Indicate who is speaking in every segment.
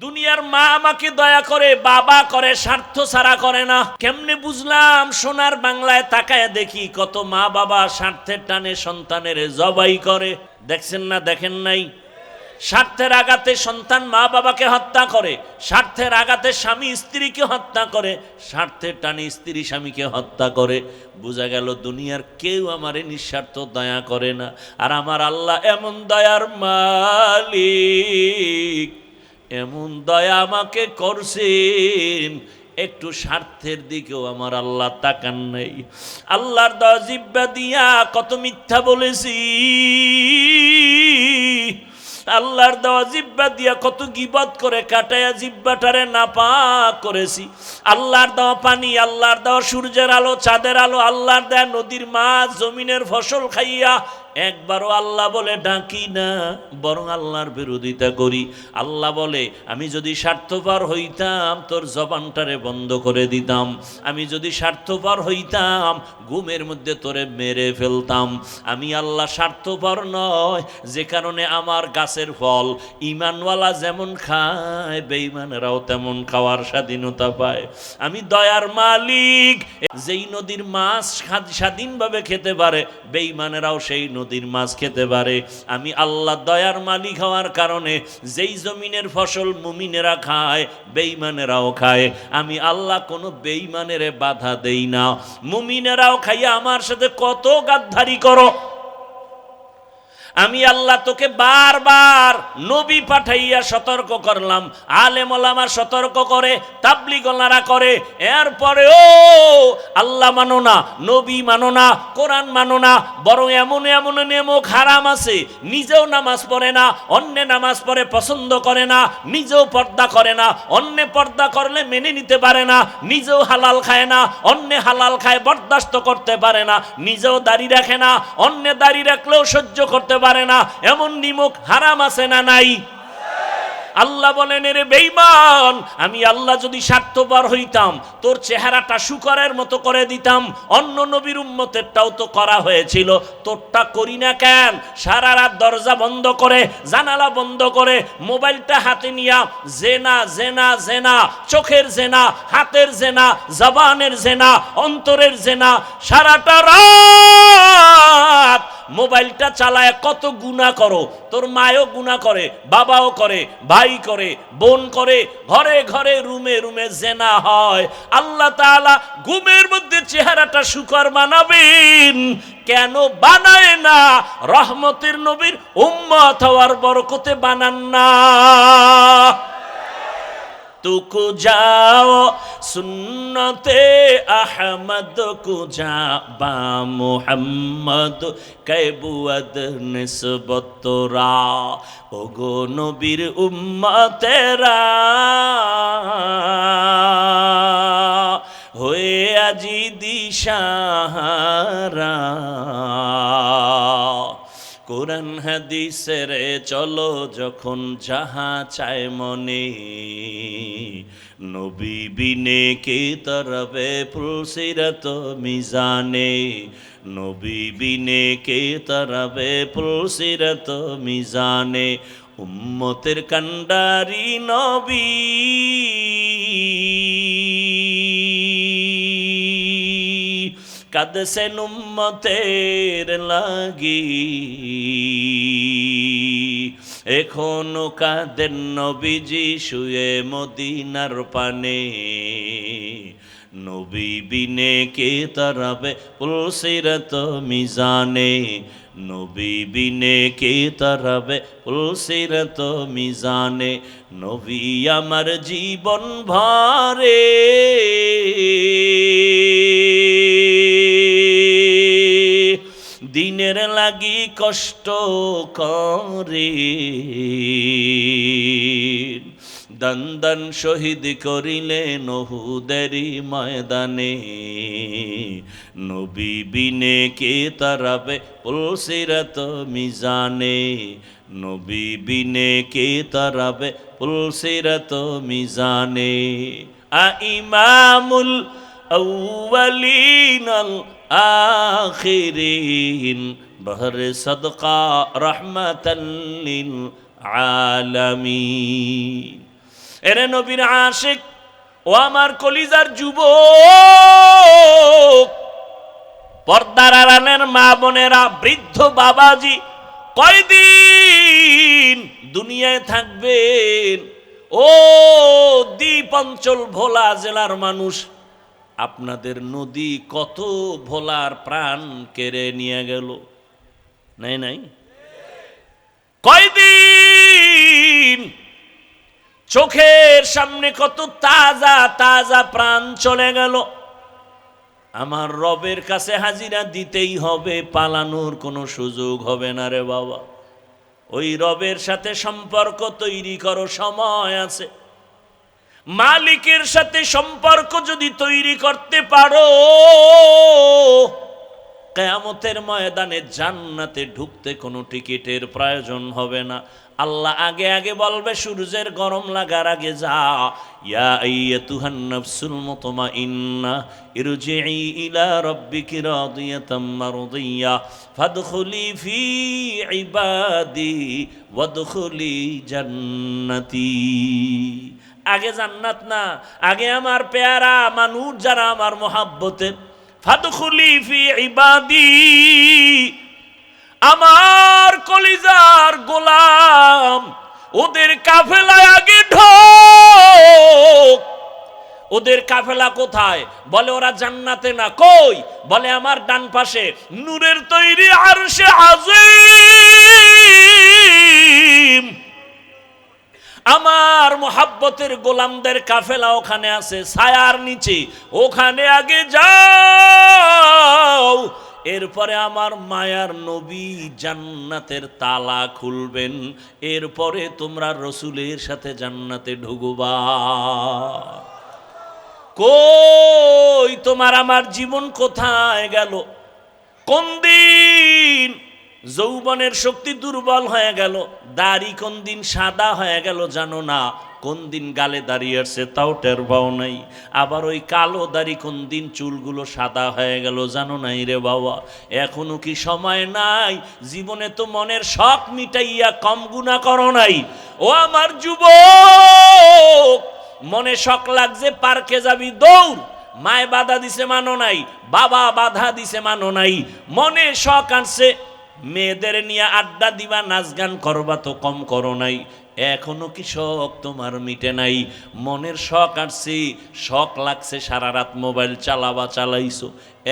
Speaker 1: দুনিয়ার মা আমাকে দয়া করে, বাবা করে, স্বার্থ ছাড়া করে না। কেমনে বুঝলাম? সোনার বাংলায় তাকায় দেখি কত মা বাবা স্বার্থের টানে সন্তানের জবাই করে। দেখছেন না? দেখেন নাই? স্বার্থের আঘাতে সন্তান মা বাবাকে হত্যা করে, স্বার্থের আঘাতে স্বামী স্ত্রীকে হত্যা করে, স্বার্থের টানে স্ত্রী স্বামীকে হত্যা করে। বোঝা গেল দুনিয়ার কেউ আমারে নিঃস্বার্থ দয়া করে না। আর আমার আল্লাহ এমন দয়ার মালিক, এমন দয়া আমাকে করছেন, একটু স্বার্থের দিকেও আমার আল্লাহ তাকান নাই। আল্লাহর দয়া জিহ্বা দিয়া কত মিথ্যা বলেছি, আল্লাহর দেওয়া জিহ্বা দিয়া কত গীবত করে কাটায়া জিহ্বাটারে নাপাক করেছি। আল্লাহর দেওয়া পানি, আল্লাহর দেওয়া সূর্যের আলো, চাঁদের আলো, আল্লাহর দেয়া নদীর মাছ, জমিনের ফসল খাইয়া একবারও আল্লাহ বলে ডাকি না, বরং আল্লাহর বিরোধিতা করি। আল্লাহ বলে আমি যদি স্বার্থপর হইতাম তোর জবানটারে বন্ধ করে দিতাম, আমি যদি স্বার্থপর হইতাম ঘুমের মধ্যে তোরে মেরে ফেলতাম। আমি আল্লাহ স্বার্থপর নয়, যে কারণে আমার গাছের ফল ঈমানওয়ালা যেমন খায় বেঈমানেরাও তেমন খাওয়ার স্বাধীনতা পায়। আমি দয়ার মালিক, যেই নদীর মাছ স্বাধীনভাবে খেতে পারে বেঈমানেরাও সেই নদীর মাছ খেতে পারে। আমি আল্লাহ দয়ার মালিক হওয়ার কারণে যেই জমিনের ফসল মুমিনেরা খায় বেঈমানেরাও খায়। আমি আল্লাহ কোনো বেঈমানের বাধা দেই না। মুমিনেরাও খাইয়া আমার সাথে কত গাদ্দারি করো, আমি আল্লাহ তোকে বারবার নবী পাঠাইয়া সতর্ক করলাম, আলেম ওলামা সতর্ক করে, তাবলীগওয়ালারা করে, এরপরেও আল্লাহ মানো না, নবী মানো না, কোরআন মানো না, বরং এমন এমন নেমক হারাম আছে, নিজেও নামাজ পড়ে না, অন্যে নামাজ পড়ে পছন্দ করে না, নিজেও পর্দা করে না, অন্যে পর্দা করলে মেনে নিতে পারে না, নিজেও হালাল খায় না, অন্যে হালাল খায় বরদাস্ত করতে পারে না, নিজেও দাড়ি রাখে না, অন্যে দাড়ি রাখলেও সহ্য করতে পারে না। এমন নিমক হারাম আছে না নাই? আল্লাহ বলেন রে বেঈমান, আমি আল্লাহ যদি স্বার্থপর হইতাম তোর চেহারাটা শুকরের মতো করে দিতাম। অন্য নবীর উম্মতেরটাও তো করা হয়েছিল, তোরটা করি না কেন? সারা রাত দরজা বন্ধ করে, জানালা বন্ধ করে, মোবাইলটা হাতে নিয়া জেনা জেনা জেনা, চোখের জেনা, হাতের জেনা, জবানের জেনা, অন্তরের জেনা, সারাটা রাত মোবাইলটা চালায় কত গুনাহ করো। তোর মায়ও গুনাহ করে, বাবাও করে, ভাই করে, বোন করে, ঘরে ঘরে রুমে রুমে জেনা হয়। আল্লাহ তাআলা ঘুমের মধ্যে চেহারাটা শুকর বানাবেন, কেন বানায় না? রহমতের নবীর উম্মত হওয়ার বরকতে বানান না। तुको जाओ सुन्नते अहमद को जा बा मुहम्मद कैबुअद निस्बतरा ओगो नबीर उम्मतेरा होए আজি দিশাহারা কোরআন হাদিসের চলো যখন যাহা চায় মনে নবী বিনে কে তরবে ফুলসিরত মিজানে নবী বিনে কে তরবে ফুলসিরত মিজানে উম্মতের কান্ডারি নবী কাঁদছেন উম্মতের লাগি এখনো কাঁদেন নবীজি শুয়ে মদিনার পানে নবী বিনে কে তরবে পুলসিরত মিজানে নবী বিনে কে তরবে পুলসিরত মিজানে নবী আমার জীবন ভরে দিনের লাগি কষ্ট করে দান দান শহীদ করিলেন উহুদেরই ময়দানে নবী বিনে কে তরবে পুলসিরত মিজানে নবী বিনে কে তরবে পুলসিরত মিজানে আ ইমামুল আউয়ালিন আখিরিন বহর সদকা রহমাতাল লিল আলামিন এরে নবীর আশিক ও আমার কলিজার যুবক, পর্দার আড়ালের মা বোনেরা, বৃদ্ধ বাবাজি, কয়দিন দুনিয়ায় থাকবেন? ও দ্বীপ অঞ্চল ভোলা জেলার মানুষ, আপনাদের নদী কত ভোলার প্রাণ কেড়ে নিয়ে গেল, নাই নাই? কয়দিন চোখের সামনে কত তাজা তাজা প্রাণ চলে গেল। আমার রবের কাছে হাজিরা দিতেই হবে, পালানোর কোনো সুযোগ হবে না রে বাবা। ওই রবের সাথে সম্পর্ক তৈরি করো, সময় আছে। মালিকের সাথে সম্পর্ক যদি তৈরি করতে পারো, কিয়ামতের ময়দানে জান্নাতে ঢুকতে কোনো টিকিটের প্রয়োজন হবে না। আল্লাহ আগে আগে বলবে, সূর্যের গরম লাগার আগে যা, ইয়া আইয়াতুহান নাফসুল মুতমাইন্নাহ ইরজিই ইলা রাব্বিকি রাদিয়াতাম মারদিয়া ফাদখুলি ফি ইবাদি ওয়াদখুলি জান্নাতি। আগে জান্নাত না, আগে আমার পেয়ারা মানুষ যারা আমার মহাব্বতের, ফাদখুলি ফি ইবাদি, আমার কলিজার গোলাম, ওদের কাফেলায় আগে ঢোক। ওদের কাফেলা কোথায়? বলে ওরা জান্নাতে না। কই? বলে আমার ডান পাশে নূরের তৈরি আরশে আজিম, আমার মোহাব্বতের গোলামদের কাফেলা ওখানে আছে, ছায়ার নিচে, ওখানে আগে যাও। এরপরে আমার মায়ার নবী জান্নাতের তালা খুলবেন, এরপরে তোমরা রসুলের সাথে জান্নাতে ঢুকবা। কই তোমার আমার জীবন কোথায় গেল? কোন দিন যৌবনের শক্তি দুর্বল হয়ে গেল? দাড়ি কোন দিন সাদা হয়ে গেল জানো না? কোন দিন গালে দাঁড়িয়ে আসছে তাও টের পাও নাই। আবার ওই কালো দাড়ি কোন দিন চুলগুলো সাদা হয়ে গেল জানো নাই রে বাবা? এখনো কি সময় নাই? জীবনে তো মনের শখ মিটাইয়া কম গুনাহ করো নাই। ও আমার যুবক, মনে শখ লাগছে পার্কে যাবি, দৌড়। মায় বাধা দিছে মানো নাই, বাবা বাধা দিছে মানো নাই। মনে শখ আসছে মেয়েদের নিয়ে আড্ডা দিবা, নাচ গান করবা, তো কম করো নাই। এখনো কি শখ তোমার মিটে নাই? মনের শখ আসছে, শখ লাগছে সারা রাত মোবাইল চালাবা, চালাইছো,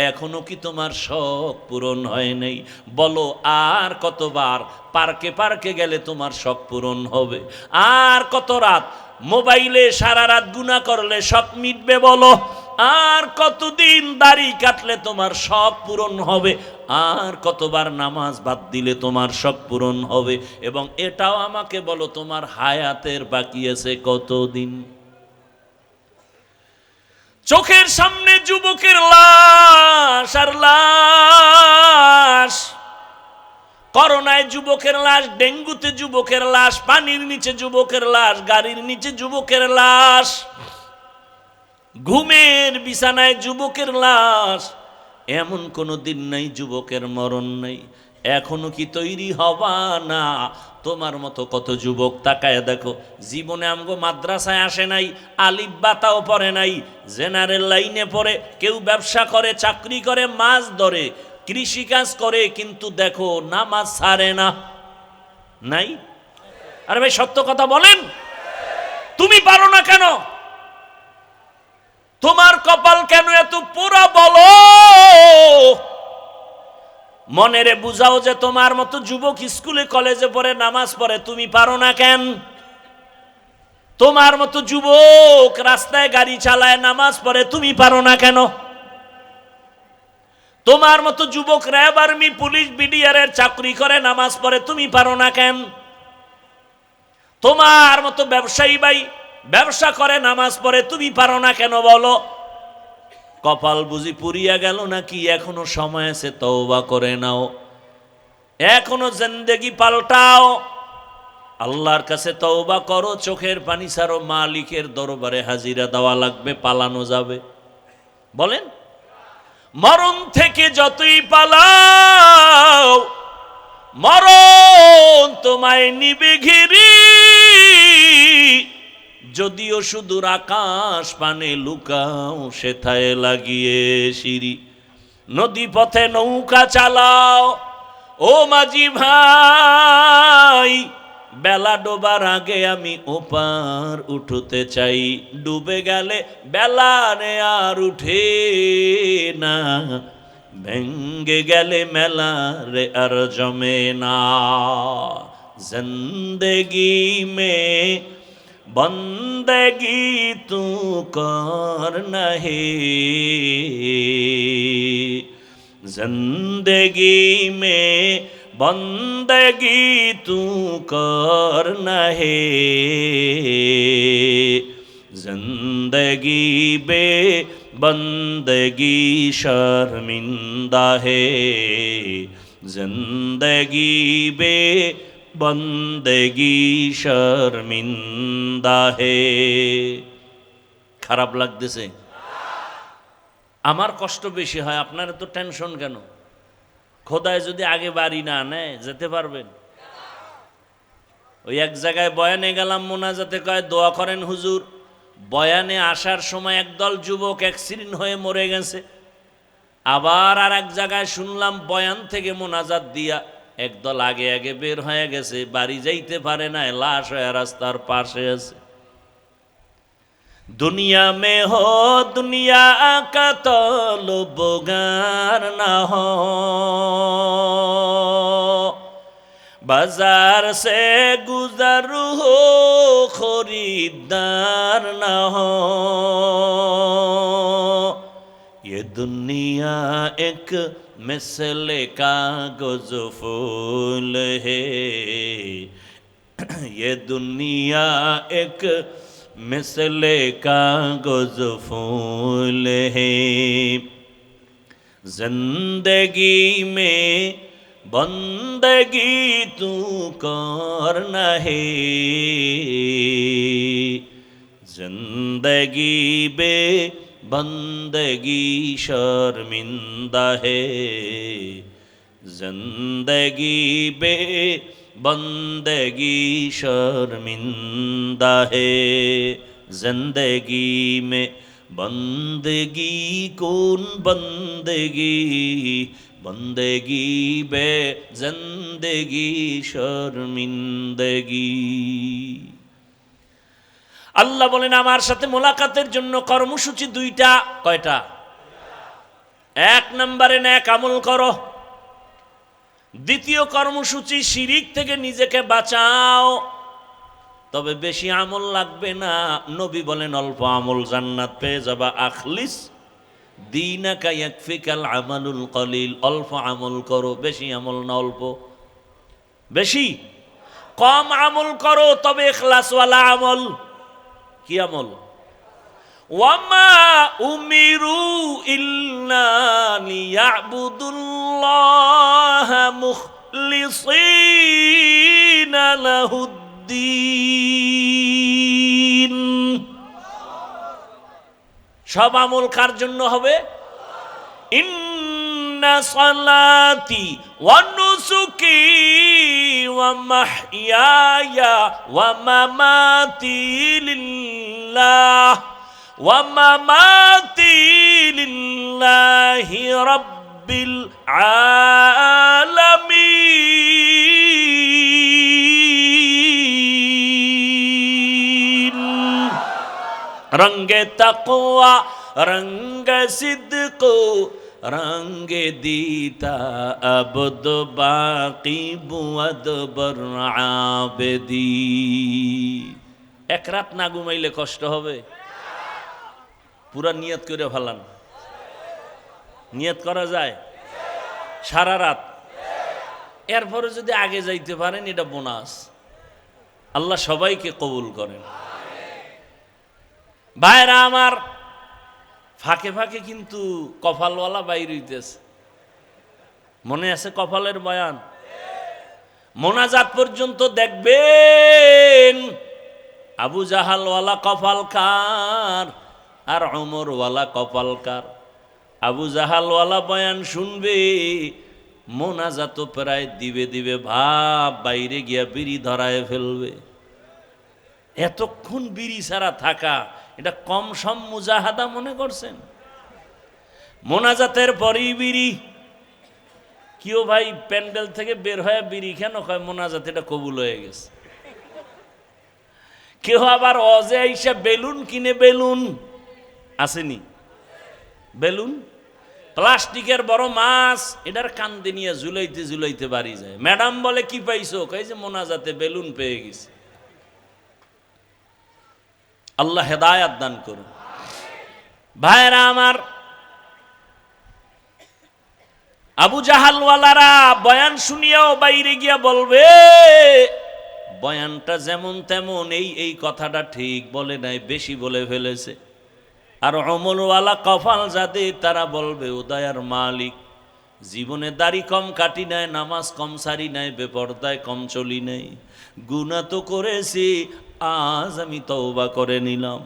Speaker 1: এখনো কি তোমার শখ পূরণ হয় নাই? বলো আর কতবার পার্কে পার্কে গেলে তোমার শখ পূরণ হবে? আর কত রাত মোবাইলে সারা রাত গুনাহ করলে শখ মিটবে বলো? আর কতদিন দাড়ি কাটলে তোমার শখ পূরণ হবে? আর কতবার নামাজ বাদ দিলে তোমার শখ পূরণ হবে? এবং এটাও আমাকে বলো, তোমার হায়াতের বাকি আছে কতদিন? চোখের সামনে যুবকের লাশ আর লাশ, করোনায় যুবকের লাশ, ডেঙ্গুতে যুবকের লাশ, পানির নিচে যুবকের লাশ, গাড়ির নিচে যুবকের লাশ, ঘুমের বিছানায় যুবকের লাশ। এমন কোনো দিন নাই যুবকের মরণ নাই। এখনো কি তৈরি হবা না? তোমার মতো কত যুবক তাকায় দেখো, জীবনে আমগো মাদ্রাসায় আসে নাই, আলিফ বাতাও পড়ে নাই, জেনারেল লাইনে পড়ে, কেউ ব্যবসা করে, চাকরি করে, মাছ ধরে, কৃষিকাজ করে, কিন্তু দেখো নামাজ ছাড়ে না। নাই? আরে ভাই সত্য কথা বলেন, তুমি পারো না কেন? তোমার কপাল কেন এত পোড়া বলো? মনেরে বুঝাও যে তোমার মতো যুবক স্কুলে কলেজে পড়ে, নামাজ পড়ে, তুমি পারো না কেন? তোমার মতো যুবক রাস্তায় গাড়ি চালায়, নামাজ পড়ে, তুমি পারো না কেন? তোমার মতো যুবক র্যাব, আর্মি, পুলিশ, বিডিআর এর চাকরি করে, নামাজ পড়ে, তুমি পারো না কেন? তোমার মতো ব্যবসায়ী ভাই ব্যবসা করে, নামাজ পড়ে, তুমি পারো না কেন বলো? কপাল বুঝি পুরিয়া গেল নাকি? এখনো সময় আছে, তওবা করে নাও, এখনো জিন্দেগি পাল্টাও, আল্লাহর কাছে তওবা করো, চোখের পানি ছাড়ো, মালিকের দরবারে হাজিরা দেওয়া লাগবে, পালানো যাবে? বলেন, মরণ থেকে যতই পালাও, মরণ তোমায় নিবে ঘিরি, যদিও সুদূর আকাশ পানে লুকাও সেথায় লাগিয়ে সিঁড়ি। নদী পথে নৌকা চালাও ও মাঝি ভাই, বেলা ডোবার আগে আমি ওপার উঠতে চাই। ডুবে গেলে বেলা রে আর উঠে না, ভেঙ্গে গেলে মেলা রে আর জমে না। জিন্দেগি মে বন্দেগি তু করনা হে, जिंदगी में बंदगी तू करना है, जिंदगी बे बंदगी शर्मिंदा है, जिंदगी बे बंदगी शर्मिंदा है। খারাপ লাগতেছে? আমার কষ্ট বেশি হয়, আপনার তো টেনশন কেন? খোদায় যদি আগে বাড়ি না নেয় যেতে পারবেন? ওই এক জায়গায় বয়ানে গেলাম, মোনাজাতে কয় দোয়া করেন হুজুর। বয়ানে আসার সময় একদল যুবক অ্যাক্সিডেন্ট হয়ে মরে গেছে। আবার আর এক জায়গায় শুনলাম বয়ান থেকে মোনাজাত দিয়া একদল আগে আগে বের হয়ে গেছে, বাড়ি যাইতে পারে না, লাশ হয়ে রাস্তার পাশে আছে। दुनिया में हो दुनिया का तलबगार ना हो, बाजार से गुजर हो खरीदार ना हो। ये दुनिया एक मिसले कागज फूल है, ये दुनिया एक मिसले कागज फूल है, जिंदगी में बंदगी तू करना है, जिंदगी बे बंदगी शर्मिंदा है, जिंदगी बे बंदगी शर्मिंदा है। जिंदगी में बंदगी कौन बंदगी, बंदगी बे जिंदगी शर्मिंदगी। আল্লাহ বলেন আমার সাথে মোলাকাতের জন্য কর্মসূচি দুইটা। কয়টা? এক নম্বরে নেক আমল করো। দ্বিতীয় কর্মসূচি শিরিক থেকে নিজেকে বাঁচাও। তবে বেশি আমল লাগবে না, নবী বলেন অল্প আমল জান্নাত পেয়ে যাবা। আখলিস দীনাকা ইয়াকফিকাল আমালুল কলিল। অল্প আমল করো, বেশি আমল না, অল্প। বেশি কম আমল করো তবে ইখলাসওয়ালা আমল। কি আমল? ওয়ামা উমিরু ইল্লা লিয়াবুদুল্লাহ মুখলিসিনা লাহুদ্দিন। সব আমল কার জন্য হবে? ইন্না সালাতি ওয়া নুসুকি ওয়া মাহইয়ায়া ওয়া মামাতি লিল্লাহ ওয়া মামাতি লিল্লাহি রাব্বিল আলামিন। রঙ্গে তাকওয়া রঙ্গে সিদক রঙ্গে দিতা আবদ বাকি বুয়াদ বর আবেদি। এক রাত না ঘুমাইলে কষ্ট হবে? পুরা নিয়ত করে ফেলান। নিয়ত করা যায় সারা রাত। এরপরে যদি আগে যাইতে পারেন এটা বোনাস। আল্লাহ সবাইকে কবুল করেন। ভাইরা আমার, ফাঁকে ফাঁকে কিন্তু কপালওয়ালা বাইর হইতেছে। মনে আছে কপালের বয়ান? মোনাজাত পর্যন্ত দেখবেন আবু জাহালওয়ালা কপাল কার আর ওমরওয়ালা কপাল কার। আবু জাহালওয়ালা বয়ান শুনবে, মোনাজাত প্রায় দিবে দিবে ভাব, বাইরে গিয়া বিড়ি ধরায় ফেলবে। এতক্ষণ বিড়ি ছাড়া থাকা এটা কম সম মুজাহাদা মনে করছেন? মোনাজাতের পরেই বিড়ি। কেউ ভাই প্যান্ডেল থেকে বের হয়ে বিড়ি কেন কয় মোনাজাত এটা কবুল হয়ে গেছে। কেউ আবার অজে আইসা বেলুন কিনে, বেলুন আসেনি, বেলুন প্লাস্টিকের বড় মাছ এটার কান্দে নিয়ে ঝুলাইতে ঝুলাইতে বাড়ি যায়। ম্যাডাম বলে কি পাইছো? কই যে মোনাজাতে বেলুন পেয়ে গেছে। আল্লাহ হেদায়াত দান করুন। ভাইরা আমার, আবু জাহালওয়ালারা বয়ান শুনিয়াও বাইরে গিয়া বলবে বয়ানটা যেমন তেমন, এই কথাটা ঠিক বলে নাই, বেশি বলে ফেলেছে। আর অমলওয়ালা কপাল যাদের, তারা বলবে ও দয়ার মালিক, জীবনে দাড়ি কম কাটি নাই, নামাজ কম সারি নাই, বেপরদায় কম চলি নাই, গুনাহ তো করেছি, আজ আমি তওবা করে নিলাম।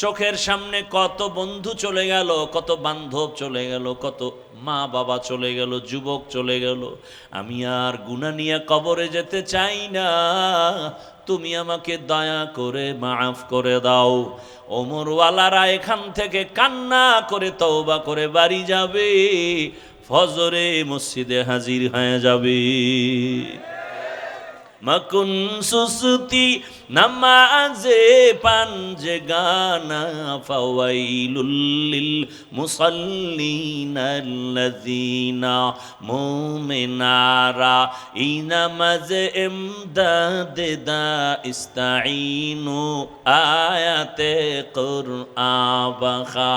Speaker 1: চোখের সামনে কত বন্ধু চলে গেল, কত বান্ধব চলে গেল, কত মা বাবা চলে গেল, যুবক চলে গেল। আমি আর গুনাহ নিয়ে কবরে যেতে চাই না, তুমি আমাকে দয়া করে মাফ করে দাও। ওমরওয়ালারা এখান থেকে কান্না করে তওবা করে বাড়ি যাবে, ফজরে মসজিদে হাজির হয়ে যাবে। মকুন সুসুতি নামাজে পাঞ্জে গানা, ফাওয়াইলুল লিল মুসাল্লিনা আল্লাযিনা মুমিনারা ইনামাজে ইমদাদে দা ইস্তাঈনু আয়াতে কুরআবাখা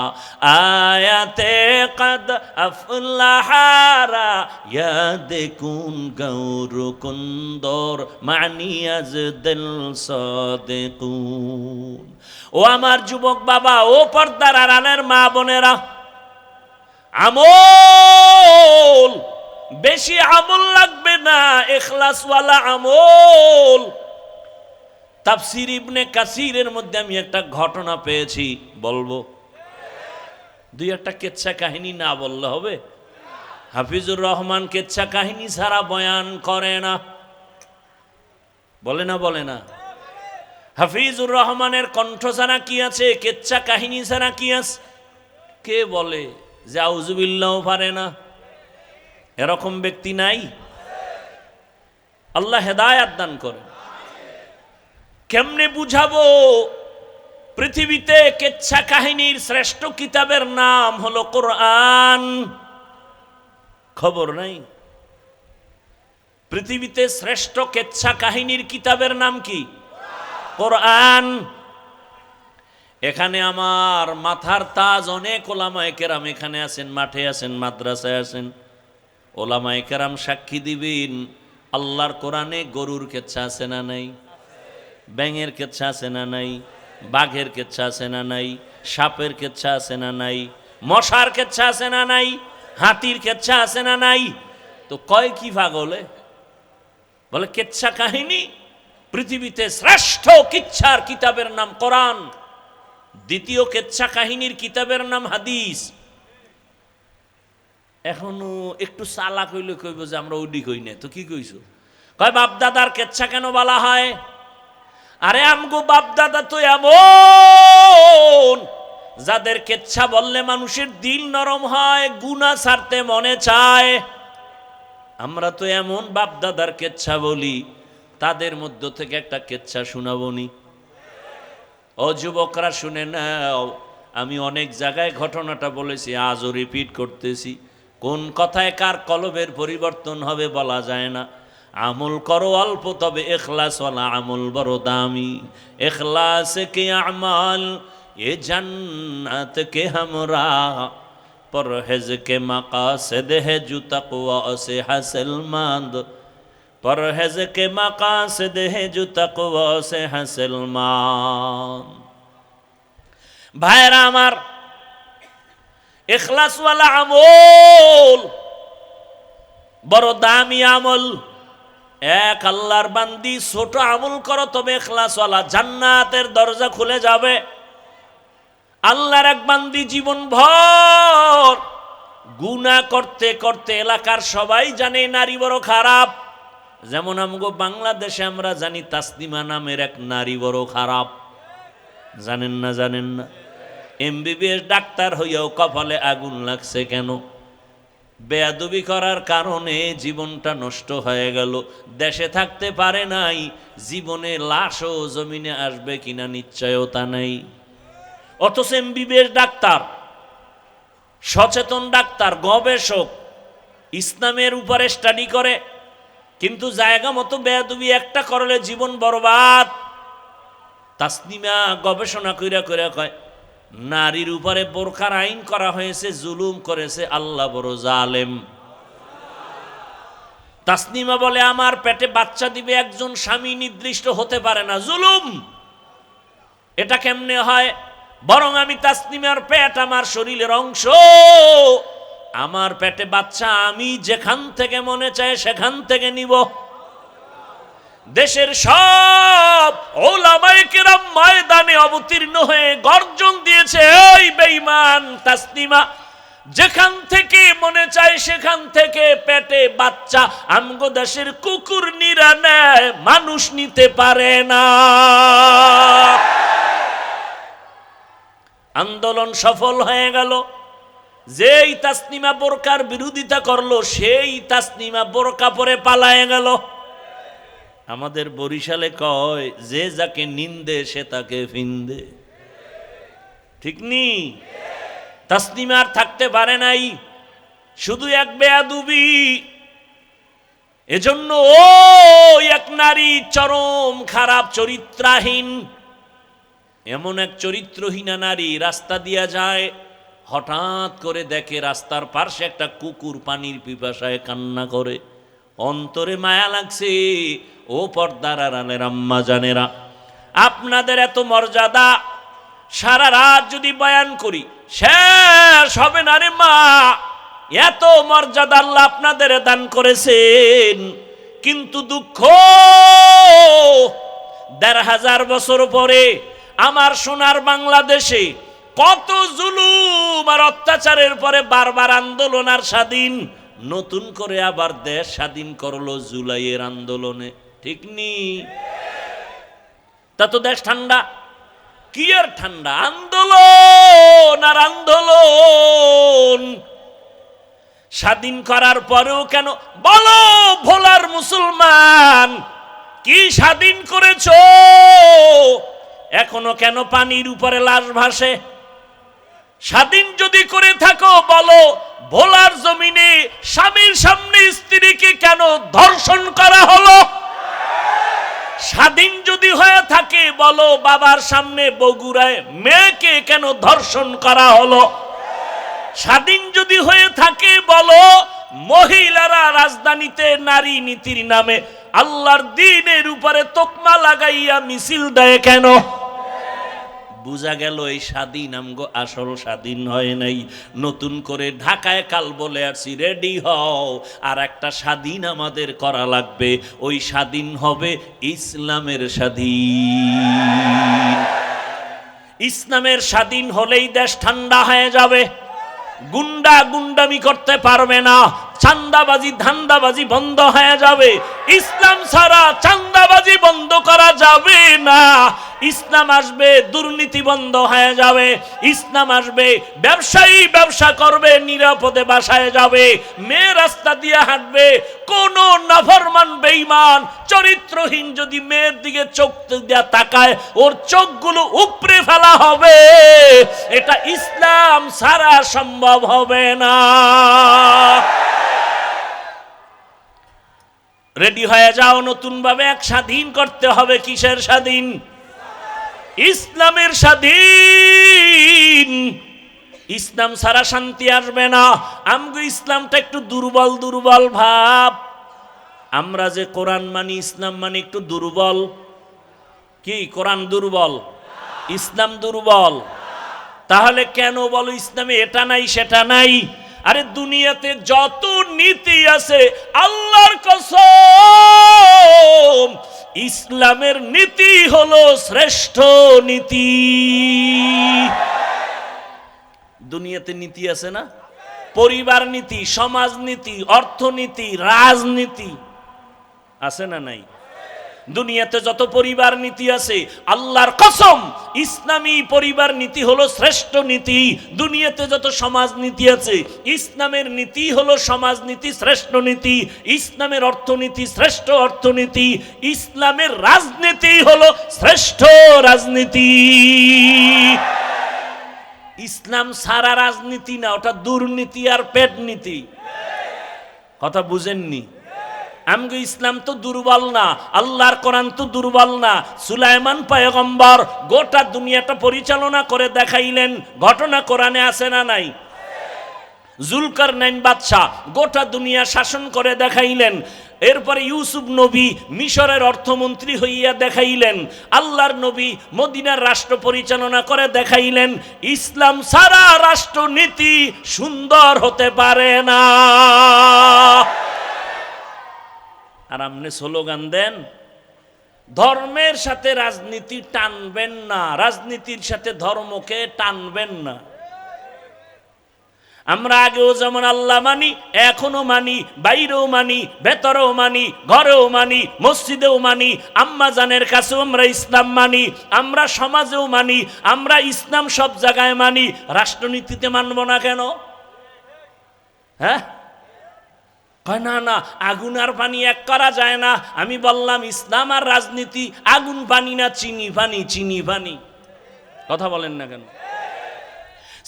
Speaker 1: আয়াতে কদ আফলাহারা ইয়াদকুন গৌর কুন্দর মানিয়াজ দিল সাদিকুন। ও আমার যুবক বাবা, ও পর্দার আড়ালের মা বোনেরা, আমল বেশি আমল লাগবে না, ইখলাসওয়ালা আমল। তাফসীর ইবনে কাসিরের মধ্যে আমি একটা ঘটনা পেয়েছি, বলবো? দুই একটা কেচ্ছা কাহিনী না বললে হবে? হাফিজুর রহমান কেচ্ছা কাহিনী ছাড়া বয়ান করে না, বলে না, বলে না? হাফিজুর রহমানের কণ্ঠ ছাড়া কি আছে? কেচ্ছা কাহিনী ছাড়া কি আছে? কে বলে যে আউযুবিল্লাহ পারে না? এরকম ব্যক্তি নাই? আল্লাহ হেদায়াত দান করেন। কেমনে বুঝাবো? পৃথিবীতে কেচ্ছা কাহিনীর শ্রেষ্ঠ কিতাবের নাম হলো কোরআন। খবর নাই? পৃথিবীতে শ্রেষ্ঠ কেচ্ছা কাহিনীর কিতাবের নাম কি? কোরআন। এখানে আমার মাথার তাজ অনেক ওলামায়ে কেরাম এখানে আছেন, মাঠে আছেন, মাদ্রাসায় আছেন। ওলামায়ে কেরাম সাক্ষী দিবেন, আল্লাহর কোরআনে গরুর কেচ্ছা আছে না নাই? ব্যাঙের কেচ্ছা আছে না নাই? বাঘের কেচ্ছা আছে না নাই? সাপের কেচ্ছা আছে না নাই? মশার কেচ্ছা আছে না নাই? হাতির কেচ্ছা আছে না নাই? তো কয় কি পাগলে? বলে কেচ্ছা কাহিনী। পৃথিবীতে শ্রেষ্ঠ কিচ্ছার কিতাবের নাম কোরআন, দ্বিতীয় কেচ্ছা কাহিনীর কিতাবের নাম হাদিস। এখনো একটু চালাক হইলে কইব যে আমরা ওডি কই না, তো কি কইছো? কয় বাপদাদার কেচ্ছা কেন বলা হয়? আরে আমগো বাপদাদা তো এমন যাদের কেচ্ছা বললে মানুষের দিল নরম হয়, গুনাহ ছাড়তে মনে চায়। আমরা তো এমন বাপদাদার কেচ্ছা বলি, তাদের মধ্য থেকে একটা কেচ্ছা শোনাবনি? ও যুবকরা শুনে নাও, আমি অনেক জায়গায় ঘটনাটা বলেছি, আজও রিপিট করতেছি। কোন কথায় কার কলবের পরিবর্তন হবে বলা যায় না। আমল করো অল্প, তবে ইখলাসওয়ালা আমল বড় দামি। ইখলাস কে আমাল এ জান্নাত কে हमरा, পরহেজ কে মাকাসিদ है जो तक़वा से हासिलमंद, পরহেজ কে মাকাসিদ है जो तक़वा से हासिलमंद। ভাইরা আমার, ইখলাসওয়ালা আমল বড় দামি আমল। এক আল্লাহর বান্দি, ছোট আমল করো তবে ইখলাসওয়ালা, জান্নাতের দরজা খুলে যাবে। আল্লাহর এক বান্দি জীবন ভর গুনাহ করতে করতে এলাকার সবাই জানে নারী বড় খারাপ। যেমন আমগো বাংলাদেশে আমরা জানি তাসলিমা নামের এক নারী বড় খারাপ। জানেন না? জানেন না? এমবিবিএস ডাক্তার হইয়াও কপালে আগুন লাগছে কেন? বেয়াদবি করার কারণে জীবনটা নষ্ট হয়ে গেল। দেশে থাকতে পারে নাই, জীবনে লাশও জমিনে আসবে কিনা নিশ্চয়তা নেই। অথচ এমবিবিএস ডাক্তার, সচেতন ডাক্তার, গবেষক, ইসলামের উপরে স্টাডি করে, কিন্তু জায়গা মতো বেয়াদবি একটা করলে জীবন বরবাদ। তাসনিমা গবেষণা কইরা কইরা কয়, নারীর উপরে বোরখার আইন করা হয়েছে, জুলুম করেছে আল্লাহ বড় জালেম। তাসনিমা বলে, আমার পেটে বাচ্চা দিবে একজন স্বামী নির্দিষ্ট হতে পারে না, জুলুম। এটা কেমনে হয়? বরং আমি তাসনিমার পেট আমার শরীরের অংশ, আমার পেটে বাচ্চা আমি যেখান থেকে মনে চায় সেখান থেকে নিব। দেশের সব ওলামায়ে কেরাম ময়দানে অবতীর্ণ হয়ে গর্জন দিয়েছে, এই বেঈমান তাসনিমা, যেখান থেকে মনে চায় সেখান থেকে পেটে বাচ্চা আমগো দেশের কুকুর নিরা নেয়, মানুষ নিতে পারে না। আন্দোলন সফল হয়ে গেল। যেই তাসনিমা বোরকার বিরোধিতা করলো, সেই তাসনিমা বোরকা পরে পালায়ে গেল। আমাদের বরিশালে কয়, যে যাকে নিন্দে সে তাকে ফিন্দে। ঠিক নি? তাসনিমা আর থাকতে পারে নাই, শুধু এক বেয়াদবি। এজন্য ও এক নারী চরম খারাপ চরিত্রহীন, এমন এক চরিত্রহীনা নারী রাস্তা দিয়া যায়, হঠাৎ করে দেখে রাস্তার পাশে একটা কুকুর পানির পিপাসায় কান্না করে। অন্তরে মায়া লাগছে। ও পর্দার আড়ালের আম্মা জানেরা, আপনাদের এত মর্যাদা, সারা রাত যদি বয়ান করি শেষ হবে না রে মা। এত মর্যাদা আল্লাহ আপনাদের দান করেছেন, কিন্তু দুঃখ, ১৫০০ বছর পরে আমার সোনার বাংলাদেশে কত জুলুম আর অত্যাচারের পরে বারবার আন্দোলন আর স্বাধীন, নতুন করে আবার দেশ স্বাধীন করলো জুলাইয়ের আন্দোলনে। ঠিক নি? তা তো দেশ ঠান্ডা। কি আর ঠান্ডা? আন্দোলন আর আন্দোলন। স্বাধীন করার পরেও কেন বলো ভোলার মুসলমান, কি স্বাধীন করেছো? এখনো কেন পানির উপরে লাশ ভাসে? স্বাধীন যদি করে থাকো বলো, ভোলার জমিনে স্বামীর সামনে স্ত্রীকে কেন ধর্ষণ করা হলো? স্বাধীন যদি হয়ে থাকে বলো, বাবার সামনে বগুড়ায় মেয়েকে কেন ধর্ষণ করা হলো? স্বাধীন যদি হয়ে থাকে বলো, মহিলারা রাজধানীতে নারী নীতির নামে আল্লাহর দ্বীনের উপরে তোকমা লাগাইয়া মিছিল দেয় কেন? বুঝা গেল এই স্বাধীন আমগো আসল স্বাধীন হয় নাই। নতুন করে ঢাকায় কাল বলে আসছি, রেডি হও, আর একটা স্বাধীন আমাদের করা লাগবে। ওই স্বাধীন হবে ইসলামের স্বাধীন। ইসলামের স্বাধীন হলেই দেশ ঠান্ডা হয়ে যাবে। গুন্ডা গুন্ডামি করতে পারবে না, চান্দাবাজি ধান্দাবাজি বন্ধ হয়ে যাবে। ইসলাম ছাড়া চান্দাবাজি বন্ধ করা যাবে না। ইসলাম আসবে, দুর্নীতি বন্ধ হয়ে যাবে। ইসলাম আসবে, ব্যবসায়ী ব্যবসা করবে, নিরাপদে বাসায় যাবে, মেয়ে রাস্তা দিয়ে হাঁটবে। কোন নাফরমান বেঈমান চরিত্রহীন যদি মেয়ের দিকে চোখ দিয়ে তাকায়, ওর চোখগুলো উপড়ে ফেলা হবে। এটা ইসলাম ছাড়া সম্ভব হবে না। রেডি হয়ে যাও, নতুন ভাবে এক স্বাধীন করতে হবে। কিসের স্বাধীন? ইসলামের স্বাধীন। ইসলাম ছাড়া শান্তি আসবে না। আমগো ইসলামটা একটু দুর্বল দুর্বল ভাব। আমরা যে কোরআন মানি, ইসলাম মানি, একটু দুর্বল। কি কোরআন দুর্বল, ইসলাম দুর্বল? তাহলে কেন বলো ইসলামে এটা নাই সেটা নাই? আরে দুনিয়াতে যত নীতি আছে, আল্লাহর কসম, ইসলামের নীতি হলো শ্রেষ্ঠ নীতি। দুনিয়াতে নীতি আছে না? পরিবার নীতি, সমাজ নীতি, অর্থনীতি, রাজনীতি আছে না নাই? দুনিয়াতে যত পরিবার নীতি আছে, আল্লাহর কসম ইসলামী পরিবার নীতি হলো শ্রেষ্ঠ নীতি। দুনিয়াতে যত সমাজ নীতি আছে, ইসলামের নীতি হলো সমাজ নীতি, শ্রেষ্ঠ নীতি। ইসলামের অর্থনীতি শ্রেষ্ঠ অর্থনীতি, ইসলামের রাজনীতি হলো শ্রেষ্ঠ রাজনীতি। ইসলাম সারা রাজনীতি না, ওটা দুর্নীতি আর পেট নীতি। কথা বুঝেননি? আমগো ইসলাম তো দুর্বল না, আল্লাহর কোরআন তো দুর্বল না। সুলাইমান পয়গম্বর গোটা দুনিয়াটা পরিচালনা করে দেখাইলেন, ঘটনা কোরআনে আছে না নাই? জুলকারনাইন বাদশা গোটা দুনিয়া শাসন করে দেখাইলেন। এরপরে ইউসুফ নবী মিশরের অর্থমন্ত্রী হইয়া দেখাইলেন। আল্লাহর নবী মদিনার রাষ্ট্র পরিচালনা করে দেখাইলেন। ইসলাম সারা রাষ্ট্রনীতি সুন্দর হতে পারে না। আর আপনি স্লোগান দেন ধর্মের সাথে রাজনীতি টানবেন না, রাজনীতির সাথে ধর্মকে টানবেন না। আমরা আগেও যেমন আল্লাহ মানি, এখনো মানি, বাইরেও মানি, ভেতরেও মানি, ঘরেও মানি, মসজিদেও মানি, আম্মা জানের কাছেও আমরা ইসলাম মানি, আমরা সমাজেও মানি, আমরা ইসলাম সব জায়গায় মানি। রাষ্ট্রনীতিতে মানব না কেন? হ্যাঁ, না না, আগুন আর পানি এক করা যায় না। আমি বললাম ইসলাম আর রাজনীতি আগুন পানি না, চিনি পানি, চিনি পানি। কথা বলেন না কেন?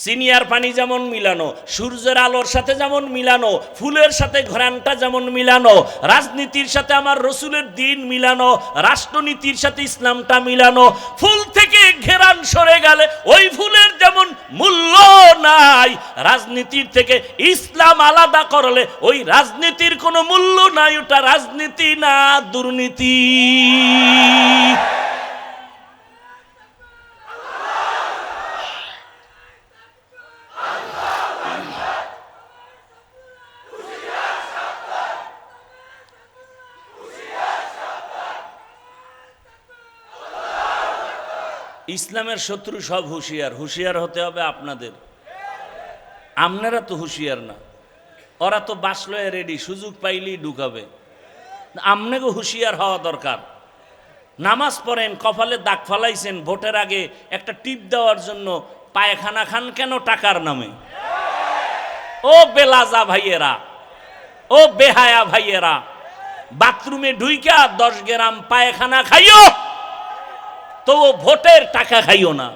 Speaker 1: চিনি আর পানি যেমন মিলানো, সূর্যের আলোর সাথে যেমন মিলানো, ফুলের সাথে ঘ্রাণটা যেমন মিলানো, রাজনীতির সাথে আমার রসুলের দিন মিলানো, রাষ্ট্রনীতির সাথে ইসলামটা মিলানো। ফুল থেকে ঘেরান সরে গেলে ওই ফুলের যেমন মূল্য নাই, রাজনীতির থেকে ইসলাম আলাদা করলে ওই রাজনীতির কোনো মূল্য নাই। ওটা রাজনীতি না, দুর্নীতি। ইসলামের শত্রু সব হুঁশিয়ার, হুঁশিয়ার হতে হবে আপনাদের। আপনারা তো হুঁশিয়ার না, ওরা তো বাসলয়ে রেডি, সুযোগ পাইলেই ঢুকাবে। আপনাকেও হুঁশিয়ার হওয়া দরকার। নামাজ পড়েন, কপালে দাগ ফালাইছেন, ভোটের আগে একটা টিপ দেওয়ার জন্য পায়খানা খান কেন টাকার নামে? ও বেলাজা ভাইয়েরা, ও বেহায়া ভাইয়েরা, বাথরুমে ঢুইকা 10 গ্রাম পায়খানা খাইও, তো ভোটের টাকা খাইও না।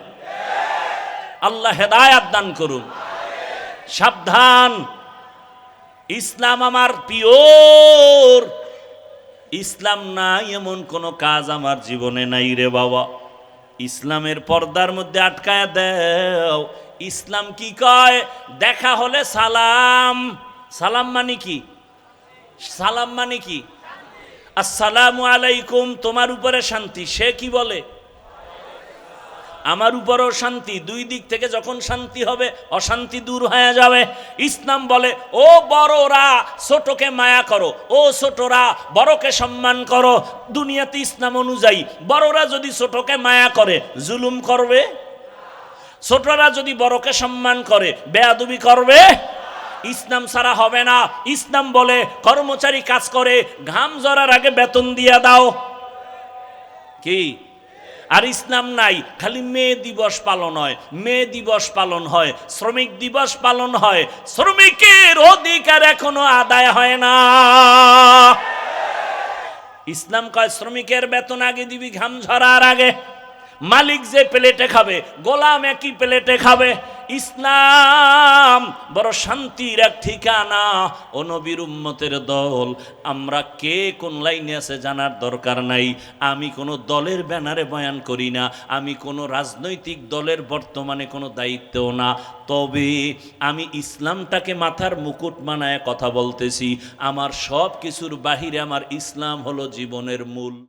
Speaker 1: আল্লাহ হেদায়াত দান করুন। সাবধান, ইসলাম আমার পিওর। ইসলাম নাই এমন কোন কাজ আমার জীবনে নাই রে বাবা। ইসলামের পর্দার মধ্যে আটকায়া দেও। ইসলাম কি কয়? দেখা হলে সালাম। সালাম মানে কি? সালাম মানে কি? আসসালামু আলাইকুম, তোমার উপরে শান্তি। সে কি বলে? আমার উপরও শান্তি। দুই দিক থেকে যখন শান্তি হবে, অশান্তি দূর হয়ে যাবে। ইসলাম বলে ও বড়রা ছোটকে মায়া করো, ও ছোটরা বড়কে সম্মান করো। দুনিয়াতে ইসলাম অনুযায়ী বড়রা যদি ছোটকে মায়া করে, জুলুম করবে? ছোটরা যদি বড়কে সম্মান করে, বেয়াদবি করবে? ইসলাম ছাড়া হবে না। ইসলাম বলে কর্মচারী কাজ করে, ঘাম ঝরার আগে বেতন দিয়া দাও। কি? আর ইসলাম নাই, খালি মে দিবস পালন হয়, মে দিবস পালন হয়, শ্রমিক দিবস পালন হয়। শ্রমিকের অধিকার এখনো আদায় হয় না। ইসলাম কয় শ্রমিকের বেতন আগে দিবি, ঘাম ঝরার আগে। মালিক যে প্লেটে খাবে, গোলাম একই প্লেটে খাবে। ইসলাম বড় শান্তির এক ঠিকানা। ও নবীর উম্মতের দল, আমরা কে কোন লাইনে আছে জানার দরকার নাই। আমি কোনো দলের ব্যানারে বয়ান করি না, আমি কোনো রাজনৈতিক দলের বর্তমানে কোনো দায়িত্বও না। তবে আমি ইসলামটাকে মাথার মুকুট বানায় কথা বলতেছি। আমার সব কিছুর বাহিরে আমার ইসলাম হলো জীবনের মূল।